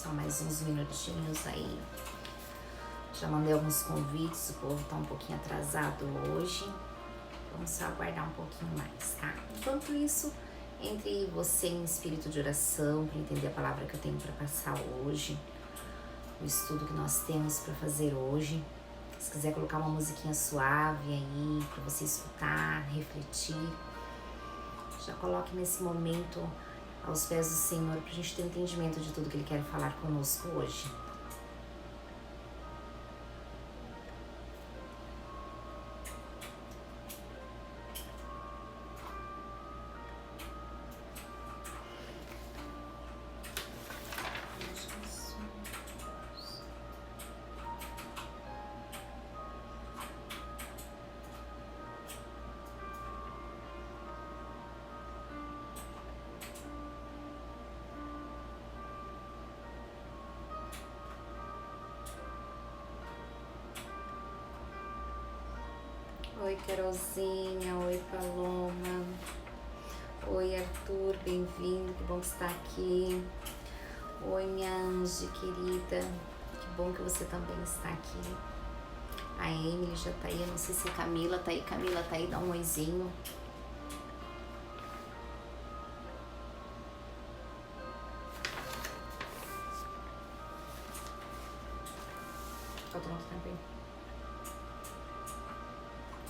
Só mais uns minutinhos aí. Já mandei alguns convites, o povo tá um pouquinho atrasado hoje. Vamos só aguardar um pouquinho mais, tá? Enquanto isso, entre você em espírito de oração, para entender a palavra que eu tenho para passar hoje, o estudo que nós temos para fazer hoje. Se quiser colocar uma musiquinha suave aí, para você escutar, refletir, já coloque nesse momento aos pés do Senhor, para a gente ter entendimento de tudo que Ele quer falar conosco hoje. Oi, Carolzinha, oi, Paloma, oi, Arthur, bem-vindo, que bom que você está aqui. Oi, minha Ange querida, que bom que você também está aqui. A Emily já tá aí, eu não sei se a Camila tá aí, dá um oizinho. Falta muito tempo aí.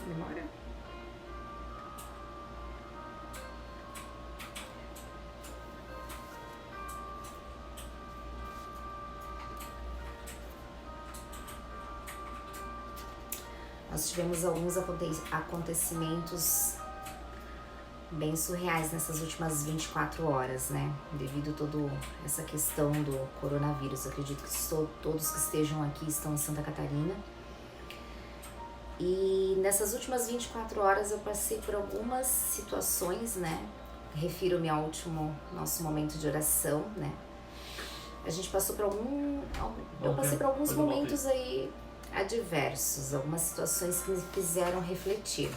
Demora? Nós tivemos alguns acontecimentos bem surreais nessas últimas 24 horas, né? Devido a toda essa questão do coronavírus. Eu acredito que todos que estejam aqui estão em Santa Catarina. E nessas últimas 24 horas eu passei por algumas situações, né? Refiro-me ao nosso momento de oração, né? A gente passou por eu passei por alguns momentos aí adversos, algumas situações que me fizeram refletir.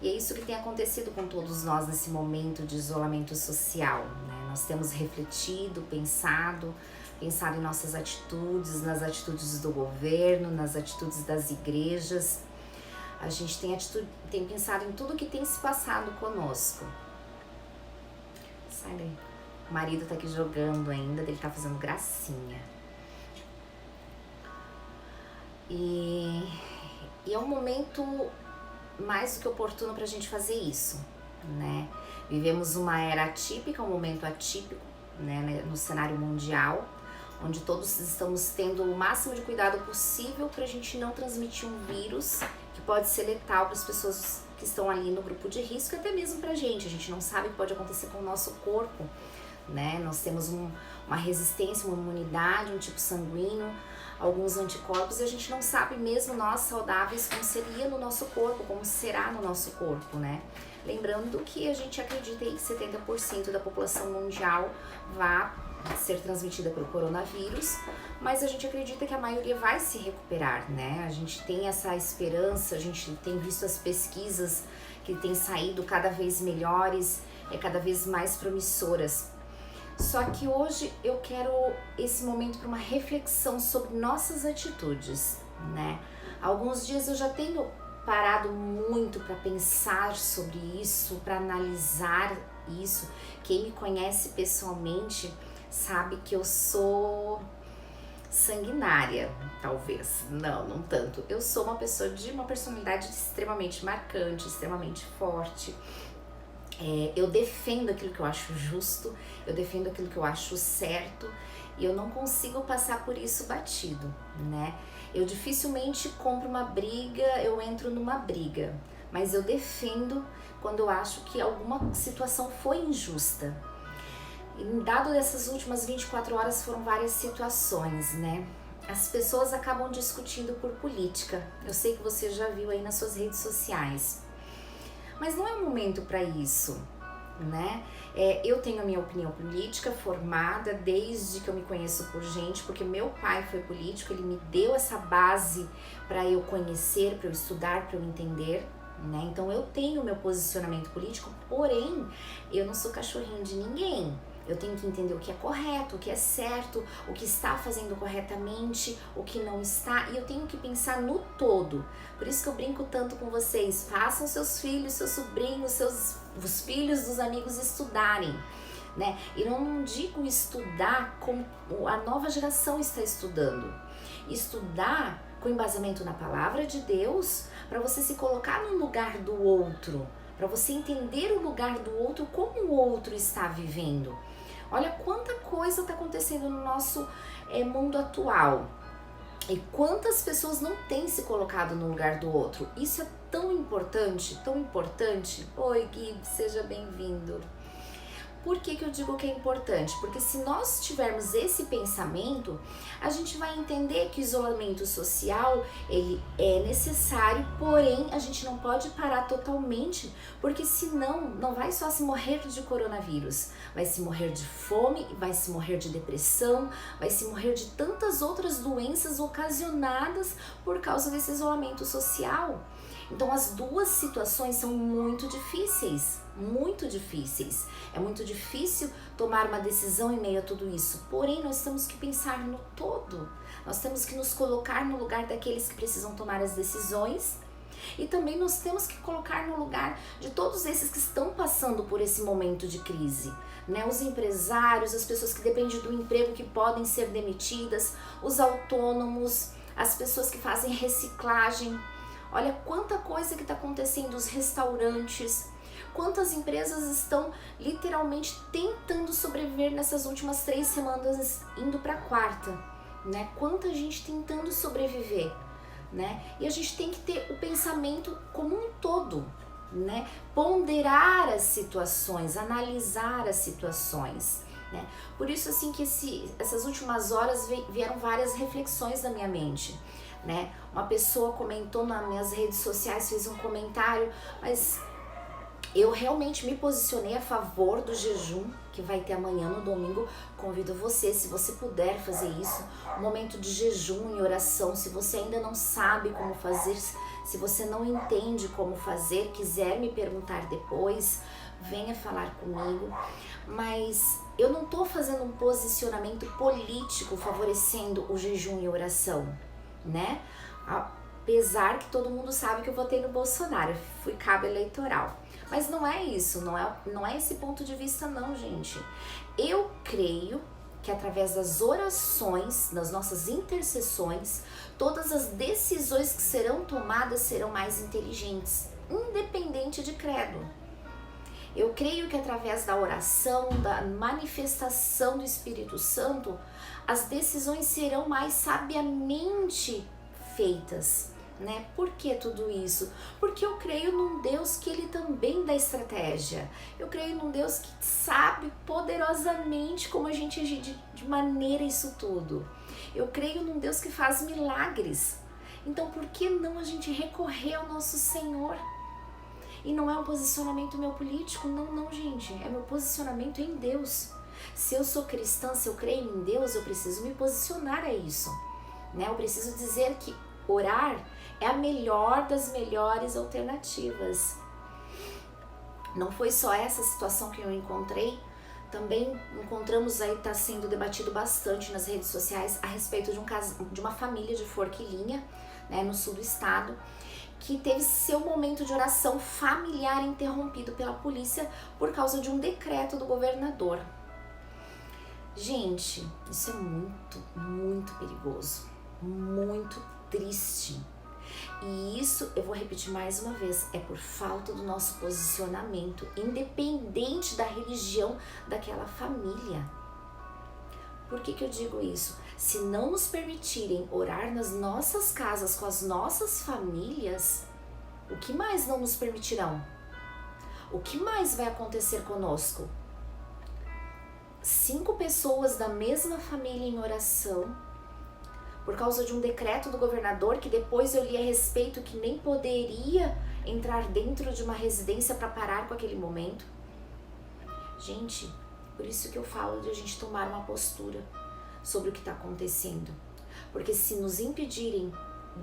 E é isso que tem acontecido com todos nós nesse momento de isolamento social, né? Nós temos refletido, pensado em nossas atitudes, nas atitudes do governo, nas atitudes das igrejas. A gente tem pensado em tudo que tem se passado conosco. Sai daí. O marido tá aqui jogando ainda, ele tá fazendo gracinha. E é um momento mais do que oportuno pra gente fazer isso, né? Vivemos uma era atípica, um momento atípico, né, no cenário mundial, onde todos estamos tendo o máximo de cuidado possível pra gente não transmitir um vírus que pode ser letal para as pessoas que estão ali no grupo de risco, até mesmo pra gente. A gente não sabe o que pode acontecer com o nosso corpo, né? Nós temos uma resistência, uma imunidade, um tipo sanguíneo, alguns anticorpos, e a gente não sabe mesmo nós saudáveis como seria no nosso corpo, como será no nosso corpo, né? Lembrando que a gente acredita aí que 70% da população mundial vai ser transmitida pelo coronavírus, mas a gente acredita que a maioria vai se recuperar, né? A gente tem essa esperança, a gente tem visto as pesquisas que têm saído cada vez melhores, cada vez mais promissoras. Só que hoje eu quero esse momento para uma reflexão sobre nossas atitudes, né? Há alguns dias eu já tenho parado muito para pensar sobre isso, para analisar isso. Quem me conhece pessoalmente sabe que eu sou sanguinária, talvez. Não tanto. Eu sou uma pessoa de uma personalidade extremamente marcante, extremamente forte. Eu defendo aquilo que eu acho justo, eu defendo aquilo que eu acho certo e eu não consigo passar por isso batido, né? Eu dificilmente compro uma briga, eu entro numa briga, mas eu defendo quando eu acho que alguma situação foi injusta. E dado essas últimas 24 horas foram várias situações, né? As pessoas acabam discutindo por política. Eu sei que você já viu aí nas suas redes sociais. Mas não é um momento para isso, né? Eu tenho a minha opinião política formada desde que eu me conheço por gente, porque meu pai foi político, ele me deu essa base para eu conhecer, para eu estudar, para eu entender, né? Então eu tenho o meu posicionamento político, porém eu não sou cachorrinho de ninguém. Eu tenho que entender o que é correto, o que é certo, o que está fazendo corretamente, o que não está, e eu tenho que pensar no todo. Por isso que eu brinco tanto com vocês, façam seus filhos, seus sobrinhos, os filhos dos amigos estudarem, né? E não digo estudar como a nova geração está estudando. Estudar com embasamento na palavra de Deus, para você se colocar no lugar do outro, para você entender o lugar do outro, como o outro está vivendo. Olha quanta coisa está acontecendo no nosso mundo atual. E quantas pessoas não têm se colocado no lugar do outro. Isso é tão importante, tão importante. Oi, Gui, seja bem-vindo. Por que eu digo que é importante? Porque se nós tivermos esse pensamento, a gente vai entender que o isolamento social, ele é necessário, porém a gente não pode parar totalmente, porque senão não vai só se morrer de coronavírus, vai se morrer de fome, vai se morrer de depressão, vai se morrer de tantas outras doenças ocasionadas por causa desse isolamento social. Então as duas situações são muito difíceis, muito difíceis. É muito difícil tomar uma decisão em meio a tudo isso, porém nós temos que pensar no todo. Nós temos que nos colocar no lugar daqueles que precisam tomar as decisões e também nós temos que colocar no lugar de todos esses que estão passando por esse momento de crise, né? Os empresários, as pessoas que dependem do emprego que podem ser demitidas, os autônomos, as pessoas que fazem reciclagem. Olha quanta coisa que está acontecendo, os restaurantes, quantas empresas estão literalmente tentando sobreviver nessas últimas 3 semanas, indo para a 4ª, né? Quanta gente tentando sobreviver, né? E a gente tem que ter o pensamento como um todo, né? Ponderar as situações, analisar as situações, né? Por isso assim que essas últimas horas vieram várias reflexões na minha mente, né? Uma pessoa comentou nas minhas redes sociais, fez um comentário, mas eu realmente me posicionei a favor do jejum que vai ter amanhã no domingo. Convido você, se você puder fazer isso, um momento de jejum e oração. Se você ainda não sabe como fazer, se você não entende como fazer, quiser me perguntar depois, venha falar comigo. Mas eu não estou fazendo um posicionamento político favorecendo o jejum e oração, né? Apesar que todo mundo sabe que eu votei no Bolsonaro, fui cabo eleitoral. Mas não é isso, não é esse ponto de vista não, gente. Eu creio que através das orações, das nossas intercessões, todas as decisões que serão tomadas serão mais inteligentes, independente de credo. Eu creio que através da oração, da manifestação do Espírito Santo, as decisões serão mais sabiamente feitas, né? Por que tudo isso? Porque eu creio num Deus que ele também dá estratégia. Eu creio num Deus que sabe poderosamente como a gente agir de maneira isso tudo. Eu creio num Deus que faz milagres. Então por que não a gente recorrer ao nosso Senhor? E não é um posicionamento meu político, não, gente. É meu posicionamento em Deus. Se eu sou cristã, se eu creio em Deus, eu preciso me posicionar a isso, né? Eu preciso dizer que orar é a melhor das melhores alternativas. Não foi só essa situação que eu encontrei, também encontramos aí, está sendo debatido bastante nas redes sociais a respeito de uma família de Forquilinha, né, no sul do estado, que teve seu momento de oração familiar interrompido pela polícia por causa de um decreto do governador. Gente, isso é muito, muito perigoso, muito triste. E isso, eu vou repetir mais uma vez, é por falta do nosso posicionamento, independente da religião daquela família. Por que eu digo isso? Se não nos permitirem orar nas nossas casas, com as nossas famílias, o que mais não nos permitirão? O que mais vai acontecer conosco? 5 pessoas da mesma família em oração, por causa de um decreto do governador, que depois eu li a respeito que nem poderia entrar dentro de uma residência para parar com aquele momento. Gente, por isso que eu falo de a gente tomar uma postura sobre o que está acontecendo. Porque se nos impedirem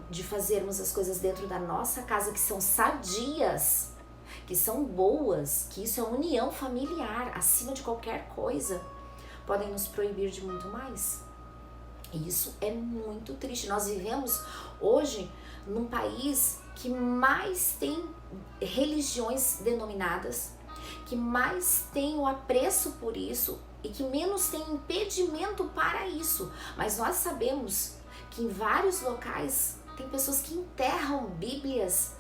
de fazermos as coisas dentro da nossa casa, que são sadias, que são boas, que isso é união familiar, acima de qualquer coisa, podem nos proibir de muito mais. E isso é muito triste. Nós vivemos hoje num país que mais tem religiões denominadas, que mais tem o apreço por isso e que menos tem impedimento para isso. Mas nós sabemos que em vários locais tem pessoas que enterram Bíblias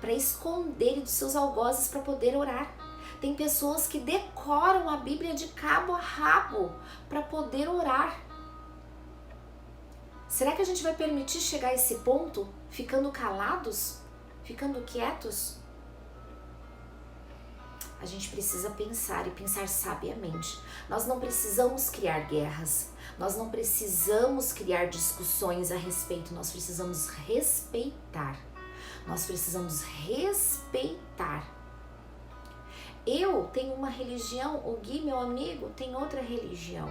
para esconderem dos seus algozes para poder orar. Tem pessoas que decoram a Bíblia de cabo a rabo para poder orar. Será que a gente vai permitir chegar a esse ponto ficando calados? Ficando quietos? A gente precisa pensar e pensar sabiamente. Nós não precisamos criar guerras. Nós não precisamos criar discussões a respeito. Nós precisamos respeitar. Nós precisamos respeitar. Eu tenho uma religião, o Gui, meu amigo, tem outra religião.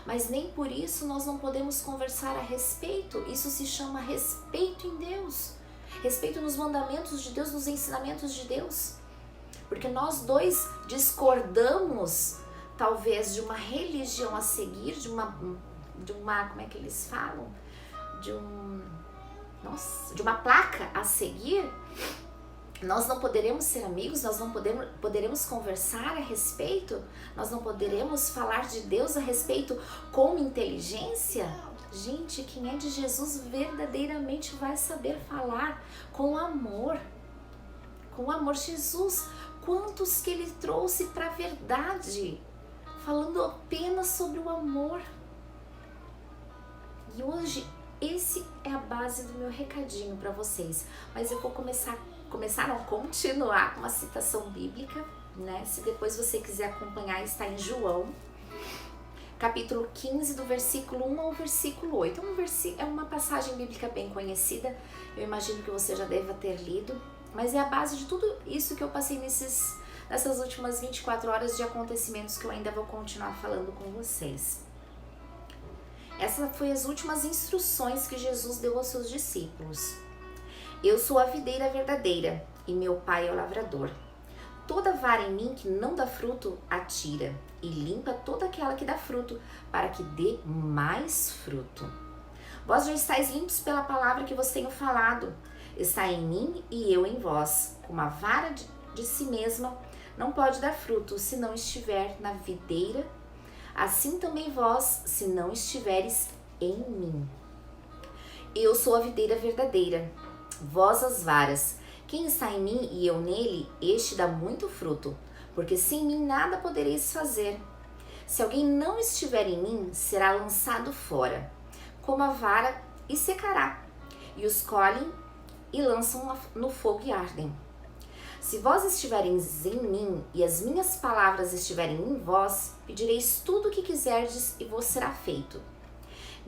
Mas nem por isso nós não podemos conversar a respeito. Isso se chama respeito em Deus. Respeito nos mandamentos de Deus, nos ensinamentos de Deus. Porque nós dois discordamos, talvez, de uma religião a seguir, de uma como é que eles falam? De uma placa a seguir. Nós não poderemos ser amigos, nós não poderemos conversar a respeito, nós não poderemos falar de Deus a respeito com inteligência. Gente, quem é de Jesus verdadeiramente vai saber falar com amor. Com amor. Jesus, quantos que Ele trouxe para a verdade, falando apenas sobre o amor. E hoje, esse é a base do meu recadinho para vocês. Mas eu vou continuar com uma citação bíblica, né? Se depois você quiser acompanhar, está em João, capítulo 15, do versículo 1 ao versículo 8. É uma passagem bíblica bem conhecida, eu imagino que você já deva ter lido, mas é a base de tudo isso que eu passei nessas últimas 24 horas de acontecimentos que eu ainda vou continuar falando com vocês. Essas foram as últimas instruções que Jesus deu aos seus discípulos. Eu sou a videira verdadeira e meu pai é o lavrador. Toda vara em mim que não dá fruto, atira e limpa toda aquela que dá fruto, para que dê mais fruto. Vós já estáis limpos pela palavra que vos tenho falado. Está em mim e eu em vós. Como a vara de si mesma não pode dar fruto se não estiver na videira, assim também vós, se não estiveres em mim. Eu sou a videira verdadeira, vós as varas. Quem está em mim e eu nele, este dá muito fruto, porque sem mim nada podereis fazer. Se alguém não estiver em mim, será lançado fora, como a vara, e secará. E os colhem e lançam no fogo e ardem. Se vós estivereis em mim e as minhas palavras estiverem em vós, pedireis tudo o que quiserdes e vos será feito.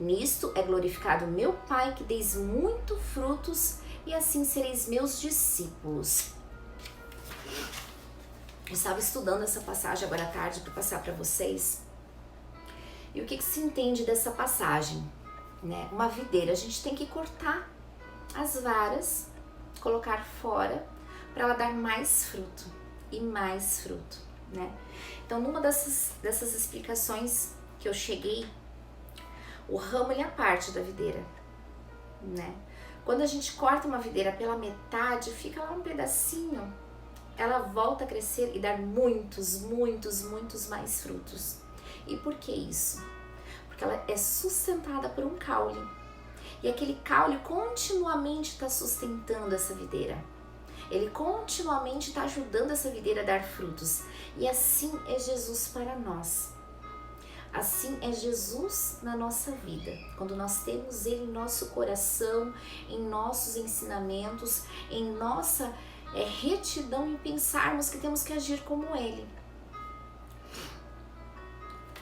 Nisto é glorificado meu Pai, que deis muito frutos, e assim sereis meus discípulos. Eu estava estudando essa passagem agora à tarde para passar para vocês. E o que se entende dessa passagem? Né? Uma videira, a gente tem que cortar as varas, colocar fora, para ela dar mais fruto e mais fruto, né? Então, numa dessas explicações que eu cheguei, o ramo ele é a parte da videira, né? Quando a gente corta uma videira pela metade, fica lá um pedacinho, ela volta a crescer e dar muitos, muitos, muitos mais frutos. E por que isso? Porque ela é sustentada por um caule. E aquele caule continuamente está sustentando essa videira. Ele continuamente está ajudando essa videira a dar frutos. E assim é Jesus para nós. Assim é Jesus na nossa vida. Quando nós temos Ele em nosso coração, em nossos ensinamentos, em nossa retidão em pensarmos que temos que agir como Ele.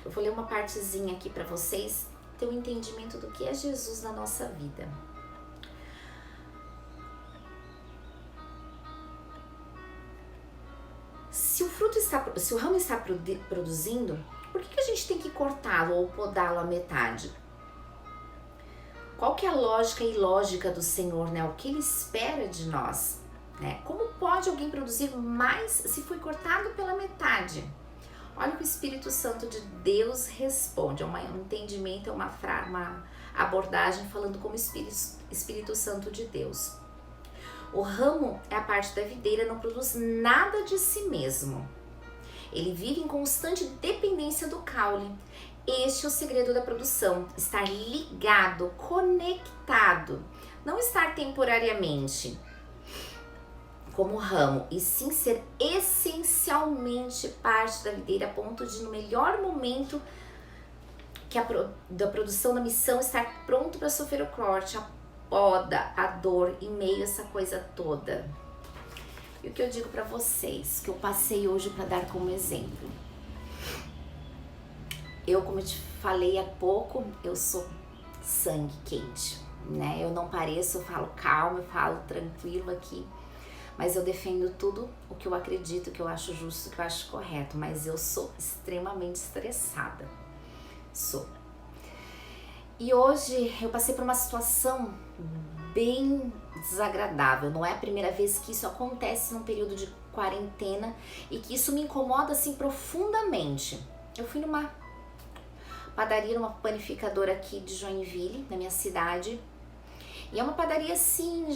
Eu vou ler uma partezinha aqui para vocês ter um entendimento do que é Jesus na nossa vida. Se o ramo está produzindo, por que a gente tem que cortá-lo ou podá-lo à metade? Qual que é a lógica e ilógica do Senhor, né? O que Ele espera de nós, né? Como pode alguém produzir mais se foi cortado pela metade? Olha o que o Espírito Santo de Deus responde. É um entendimento, é uma abordagem falando como Espírito Santo de Deus. O ramo é a parte da videira, não produz nada de si mesmo. Ele vive em constante dependência do caule. Este é o segredo da produção, estar ligado, conectado, não estar temporariamente como ramo, e sim ser essencialmente parte da videira, a ponto de no melhor momento da produção da missão estar pronto para sofrer o corte, a poda, a dor, em meio a essa coisa toda. E o que eu digo para vocês, que eu passei hoje para dar como exemplo. Eu, como eu te falei há pouco, eu sou sangue quente, né? Eu não pareço, eu falo calmo, eu falo tranquilo aqui, mas eu defendo tudo o que eu acredito, o que eu acho justo, o que eu acho correto, mas eu sou extremamente estressada. Sou. E hoje eu passei por uma situação bem desagradável. Não é a primeira vez que isso acontece num período de quarentena e que isso me incomoda assim profundamente. Eu fui numa padaria, numa panificadora aqui de Joinville, na minha cidade, e é uma padaria assim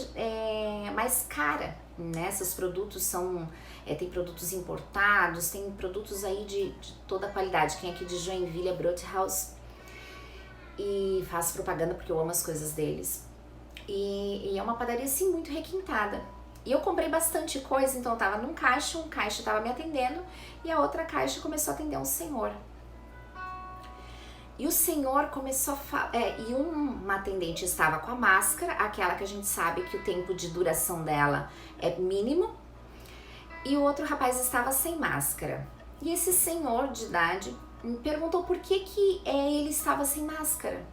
mais cara, né? Seus produtos são, tem produtos importados, tem produtos aí de toda a qualidade. Quem é aqui de Joinville é Brothaus, e faço propaganda porque eu amo as coisas deles. E é uma padaria assim muito requintada. E eu comprei bastante coisa, então eu tava num caixa, um caixa tava me atendendo e a outra caixa começou a atender um senhor. E o senhor começou a falar, e uma atendente estava com a máscara, aquela que a gente sabe que o tempo de duração dela é mínimo, e o outro rapaz estava sem máscara. E esse senhor de idade me perguntou por que ele estava sem máscara.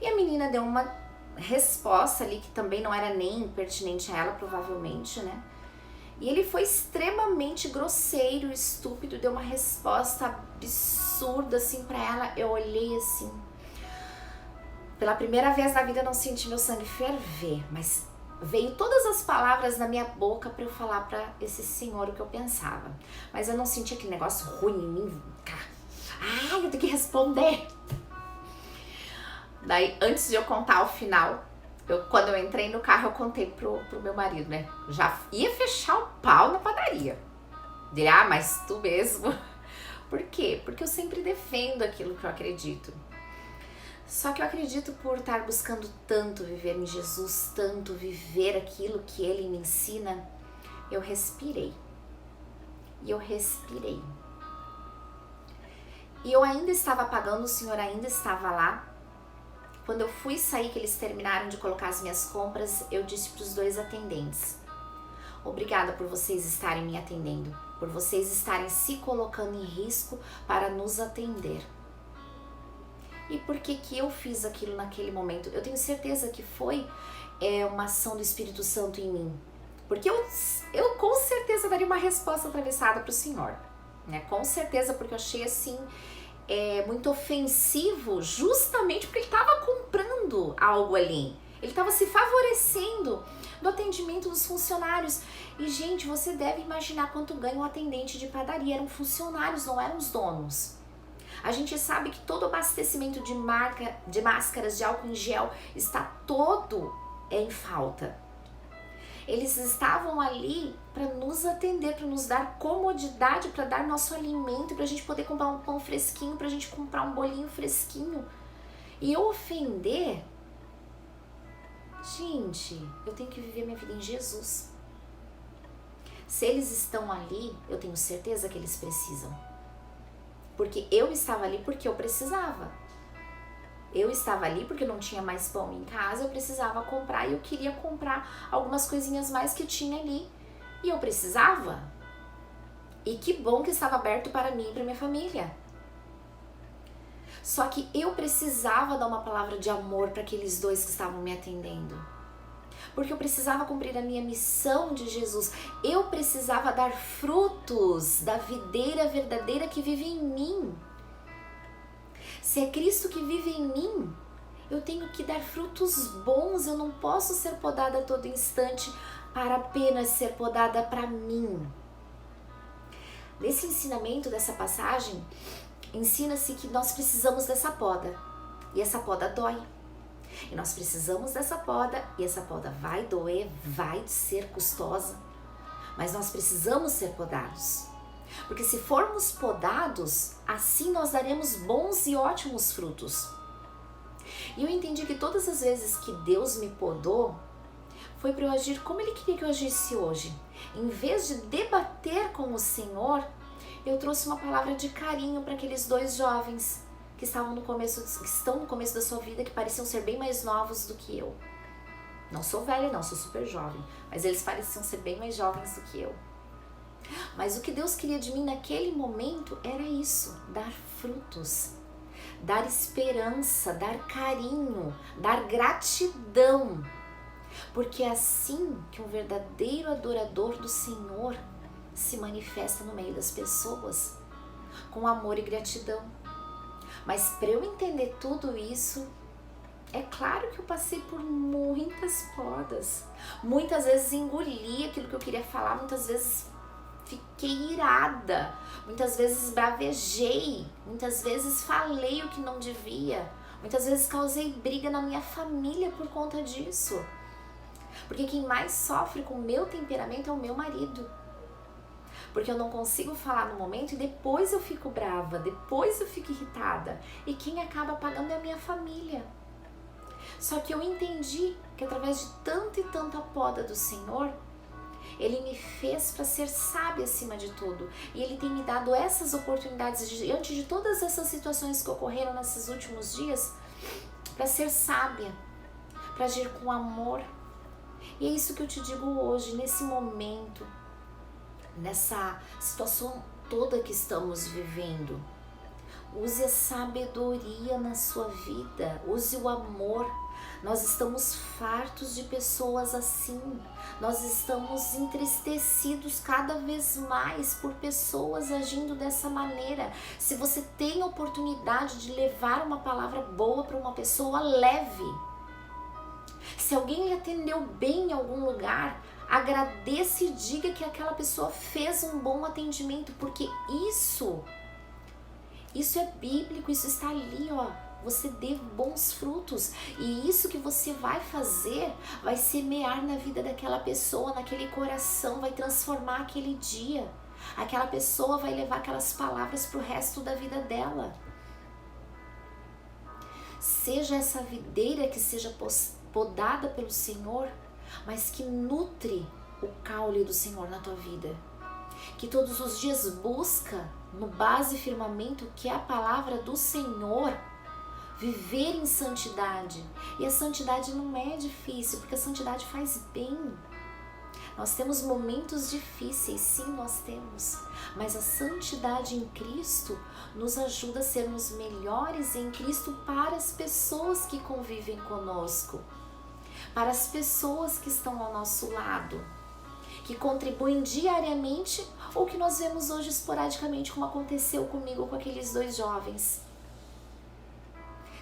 E a menina deu uma resposta ali que também não era nem pertinente a ela, provavelmente, né? E ele foi extremamente grosseiro, estúpido, deu uma resposta absurda assim pra ela. Eu olhei assim. Pela primeira vez na vida eu não senti meu sangue ferver, mas veio todas as palavras na minha boca pra eu falar pra esse senhor o que eu pensava. Mas eu não senti aquele negócio ruim em mim. Ai, eu tenho que responder. Daí, antes de eu contar o final, quando eu entrei no carro, eu contei pro meu marido, né? Já ia fechar o pau na padaria. Dele, mas tu mesmo. Por quê? Porque eu sempre defendo aquilo que eu acredito. Só que eu acredito por estar buscando tanto viver em Jesus, tanto viver aquilo que Ele me ensina, eu respirei. E eu respirei. E eu ainda estava pagando, o Senhor ainda estava lá. Quando eu fui sair, que eles terminaram de colocar as minhas compras, eu disse para os dois atendentes: obrigada por vocês estarem me atendendo, por vocês estarem se colocando em risco para nos atender. E por que eu fiz aquilo naquele momento? Eu tenho certeza que foi uma ação do Espírito Santo em mim. Porque eu com certeza daria uma resposta atravessada para o Senhor, né? Com certeza, porque eu achei assim muito ofensivo, justamente porque ele estava comprando algo ali. Ele estava se favorecendo do atendimento dos funcionários. E, gente, você deve imaginar quanto ganha um atendente de padaria. Eram funcionários, não eram os donos. A gente sabe que todo abastecimento de máscaras, de álcool em gel, está todo em falta. Eles estavam ali para nos atender, para nos dar comodidade, para dar nosso alimento, para a gente poder comprar um pão fresquinho, para a gente comprar um bolinho fresquinho. E eu ofender? Gente, eu tenho que viver minha vida em Jesus. Se eles estão ali, eu tenho certeza que eles precisam. Porque eu estava ali porque eu precisava. Eu estava ali porque não tinha mais pão em casa, eu precisava comprar e eu queria comprar algumas coisinhas mais que tinha ali. E eu precisava. E que bom que estava aberto para mim e para minha família. Só que eu precisava dar uma palavra de amor para aqueles dois que estavam me atendendo. Porque eu precisava cumprir a minha missão de Jesus. Eu precisava dar frutos da videira verdadeira que vive em mim. Se é Cristo que vive em mim, eu tenho que dar frutos bons. Eu não posso ser podada a todo instante para apenas ser podada para mim. Nesse ensinamento dessa passagem, ensina-se que nós precisamos dessa poda. E essa poda dói. E nós precisamos dessa poda, e essa poda vai doer, vai ser custosa. Mas nós precisamos ser podados. Porque se formos podados, assim nós daremos bons e ótimos frutos. E eu entendi que todas as vezes que Deus me podou, foi para eu agir como Ele queria que eu agisse hoje. Em vez de debater com o Senhor, eu trouxe uma palavra de carinho para aqueles 2 jovens que estão no começo da sua vida, que pareciam ser bem mais novos do que eu. Não sou velha não, sou super jovem, mas eles pareciam ser bem mais jovens do que eu. Mas o que Deus queria de mim naquele momento era isso, dar frutos, dar esperança, dar carinho, dar gratidão. Porque é assim que um verdadeiro adorador do Senhor se manifesta no meio das pessoas, com amor e gratidão. Mas para eu entender tudo isso, é claro que eu passei por muitas podas. Muitas vezes engoli aquilo que eu queria falar, muitas vezes fiquei irada, muitas vezes bravejei, muitas vezes falei o que não devia, muitas vezes causei briga na minha família por conta disso. Porque quem mais sofre com o meu temperamento é o meu marido. Porque eu não consigo falar no momento e depois eu fico brava, depois eu fico irritada. E quem acaba pagando é a minha família. Só que eu entendi que através de tanta e tanta poda do Senhor, Ele me fez para ser sábia acima de tudo. E Ele tem me dado essas oportunidades diante de todas essas situações que ocorreram nesses últimos dias, para ser sábia, para agir com amor. E é isso que eu te digo hoje, nesse momento, nessa situação toda que estamos vivendo. Use a sabedoria na sua vida, use o amor. Nós estamos fartos de pessoas assim. Nós estamos entristecidos cada vez mais por pessoas agindo dessa maneira. Se você tem a oportunidade de levar uma palavra boa para uma pessoa, leve. Se alguém lhe atendeu bem em algum lugar, agradeça e diga que aquela pessoa fez um bom atendimento, porque isso é bíblico, isso está ali, ó. Você dê bons frutos, e isso que você vai fazer vai semear na vida daquela pessoa, naquele coração, vai transformar aquele dia. Aquela pessoa vai levar aquelas palavras para o resto da vida dela. Seja essa videira que seja podada pelo Senhor, mas que nutre o caule do Senhor na tua vida. Que todos os dias busca no base e firmamento que é a palavra do Senhor, viver em santidade. E a santidade não é difícil, porque a santidade faz bem. Nós temos momentos difíceis, sim, nós temos, mas a santidade em Cristo nos ajuda a sermos melhores em Cristo para as pessoas que convivem conosco, para as pessoas que estão ao nosso lado, que contribuem diariamente ou que nós vemos hoje esporadicamente, como aconteceu comigo com aqueles 2 jovens.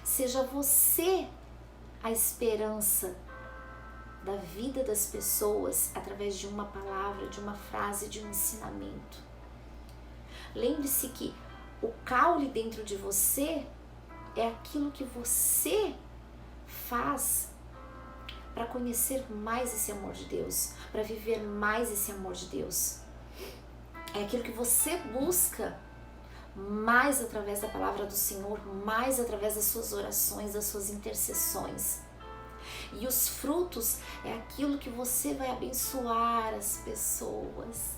Seja você a esperança da vida das pessoas através de uma palavra, de uma frase, de um ensinamento. Lembre-se que o caule dentro de você é aquilo que você faz para conhecer mais esse amor de Deus, para viver mais esse amor de Deus. É aquilo que você busca mais através da palavra do Senhor, mais através das suas orações, das suas intercessões. E os frutos é aquilo que você vai abençoar as pessoas,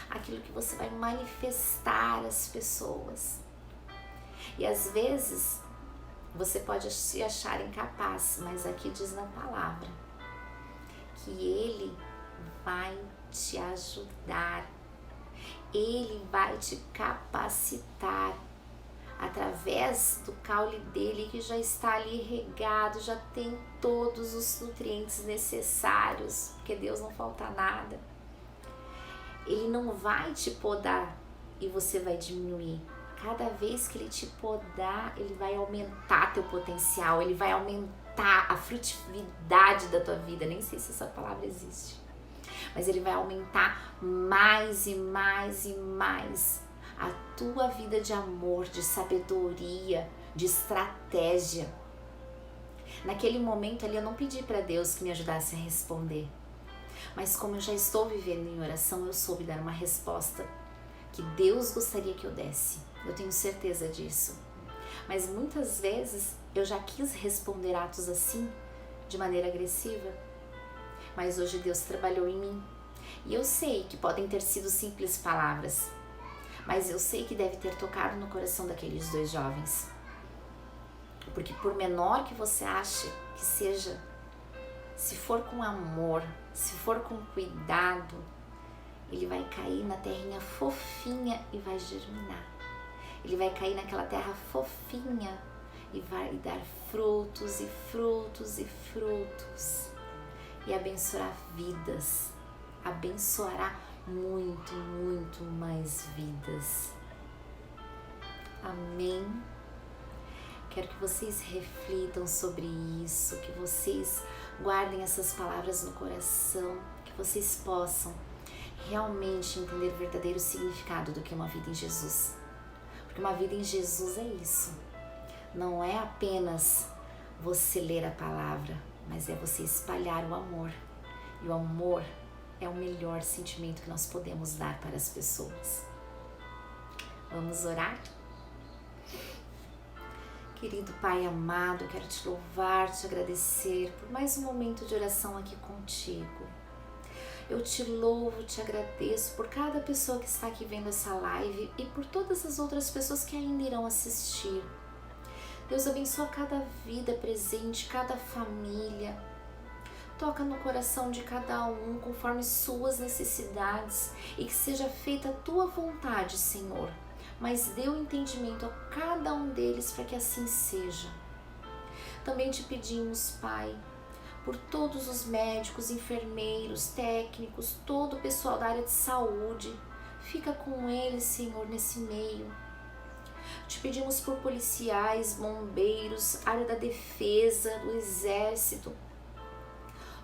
aquilo que você vai manifestar às pessoas. E às vezes você pode se achar incapaz, mas aqui diz na palavra que Ele vai te ajudar, Ele vai te capacitar através do caule dele que já está ali regado, já tem todos os nutrientes necessários, porque Deus não falta nada. Ele não vai te podar e você vai diminuir. Cada vez que Ele te podar, Ele vai aumentar teu potencial, Ele vai aumentar a frutividade da tua vida. Nem sei se essa palavra existe, mas Ele vai aumentar mais e mais e mais. a tua vida de amor, de sabedoria, de estratégia. Naquele momento ali eu não pedi para Deus que me ajudasse a responder, mas como eu já estou vivendo em oração, eu soube dar uma resposta que Deus gostaria que eu desse. Eu tenho certeza disso. Mas muitas vezes eu já quis responder atos assim, de maneira agressiva. Mas hoje Deus trabalhou em mim. E eu sei que podem ter sido simples palavras, mas eu sei que deve ter tocado no coração daqueles 2 jovens. Porque por menor que você ache que seja, se for com amor, se for com cuidado, ele vai cair na terrinha fofinha e vai germinar. Ele vai cair naquela terra fofinha e vai dar frutos e frutos e frutos. E abençoará vidas. Abençoará muito, muito mais vidas. Amém? Quero que vocês reflitam sobre isso, que vocês guardem essas palavras no coração, que vocês possam realmente entender o verdadeiro significado do que é uma vida em Jesus. Porque uma vida em Jesus é isso. Não é apenas você ler a palavra, mas é você espalhar o amor. E o amor é o melhor sentimento que nós podemos dar para as pessoas. Vamos orar? Querido Pai amado, quero te louvar, te agradecer por mais um momento de oração aqui contigo. Eu te louvo, te agradeço por cada pessoa que está aqui vendo essa live e por todas as outras pessoas que ainda irão assistir. Deus abençoa cada vida presente, cada família. Toca no coração de cada um conforme suas necessidades e que seja feita a tua vontade, Senhor. Mas dê o entendimento a cada um deles para que assim seja. Também te pedimos, Pai, por todos os médicos, enfermeiros, técnicos, todo o pessoal da área de saúde. Fica com eles, Senhor, nesse meio. Te pedimos por policiais, bombeiros, área da defesa, do exército.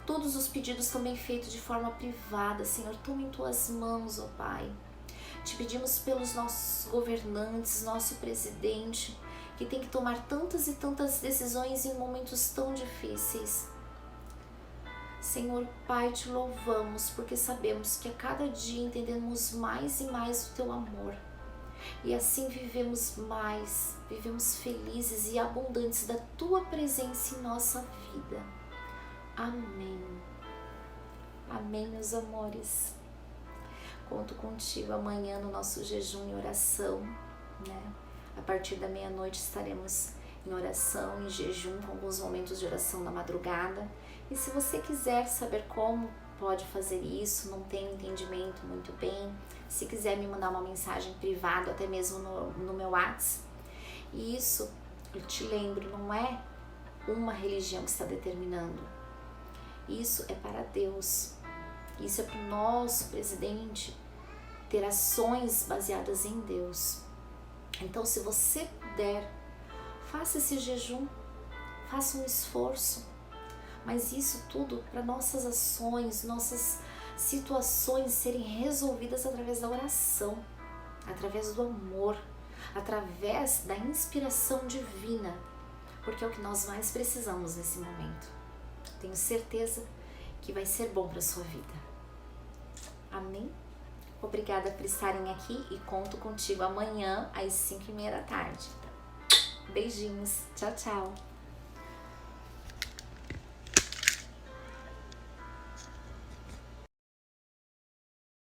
Todos os pedidos também feitos de forma privada, Senhor, toma em tuas mãos, ó Pai. Te pedimos pelos nossos governantes, nosso presidente, que tem que tomar tantas e tantas decisões em momentos tão difíceis. Senhor Pai, te louvamos porque sabemos que a cada dia entendemos mais e mais o Teu amor. E assim vivemos mais, vivemos felizes e abundantes da Tua presença em nossa vida. Amém. Amém, meus amores. Conto contigo amanhã no nosso jejum e oração, né? A partir da meia-noite estaremos em oração, em jejum, com alguns momentos de oração na madrugada. E se você quiser saber como pode fazer isso, não tem entendimento muito bem, se quiser me mandar uma mensagem privada, até mesmo no meu WhatsApp. E isso, eu te lembro, não é uma religião que está determinando. Isso é para Deus. Isso é para o nosso presidente ter ações baseadas em Deus. Então, se você puder, faça esse jejum, faça um esforço, mas isso tudo para nossas ações, nossas situações serem resolvidas através da oração, através do amor, através da inspiração divina, porque é o que nós mais precisamos nesse momento. Tenho certeza que vai ser bom para a sua vida. Amém? Obrigada por estarem aqui e conto contigo amanhã às 5:30 da tarde. Beijinhos. Tchau, tchau.